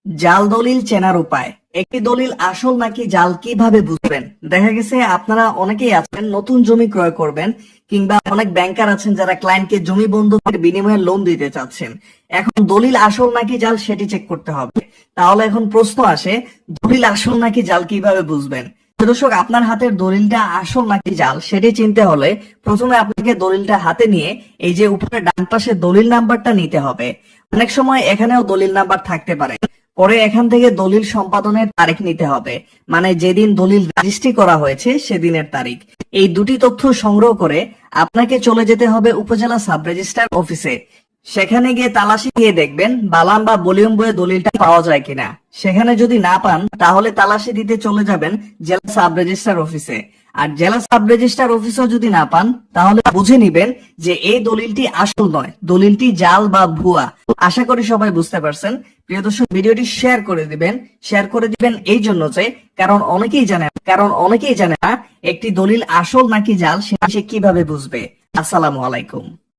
জাল দলিল চেনার উপায়। একটি দলিল আসল নাকি জাল কিভাবে বুঝবেন? দেখা গেছে আপনারা অনেকেই আছেন নতুন জমি ক্রয় করবেন, কিংবা অনেক ব্যাংকার আছেন যারা ক্লায়েন্টকে জমি বন্ধকের বিনিময়ে লোন দিতে চাচ্ছেন। এখন দলিল আসল নাকি জাল সেটি চেক করতে হবে। তাহলে এখন প্রশ্ন আসে, দলিল আসল নাকি জাল কিভাবে বুঝবেন? দর্শক, আপনার হাতের দলিলটা আসল নাকি জাল সেটি চিনতে হলে প্রথমে আপনাকে দলিলটা হাতে নিয়ে এই যে উপরে ডান পাশে দলিল নাম্বারটা নিতে হবে। অনেক সময় এখানেও দলিল নাম্বার থাকতে পারে। পরে এখান থেকে দলিল সম্পাদনের তারিখ নিতে হবে, মানে যেদিন দলিল রেজিস্ট্রি করা হয়েছে সেদিনের তারিখ। এই দুটি তথ্য সংগ্রহ করে আপনাকে চলে যেতে হবে উপজেলা সাব রেজিস্ট্রার অফিসে। সেখানে গিয়ে তালাশি দিয়ে দেখবেন বালাম বা ভলিউম বইয়ে দলিলটা পাওয়া যায় কিনা। সেখানে যদি না পান তাহলে তালাশি দিতে চলে যাবেন জেলা সাব রেজিস্ট্রার অফিসে। আর জেলা সাব রেজিস্ট্রার অফিসেও যদি না পান তাহলে বুঝে নিবেন যে এই দলিলটি আসল নয়, দলিলটি জাল বা ভুয়া। আশা করি সবাই বুঝতে পারছেন। প্রিয় দর্শক, ভিডিওটি শেয়ার করে দিবেন এই জন্য যে কারণ অনেকেই জানে না একটি দলিল আসল নাকি জাল সেটা সে কিভাবে বুঝবে। আসসালামু আলাইকুম।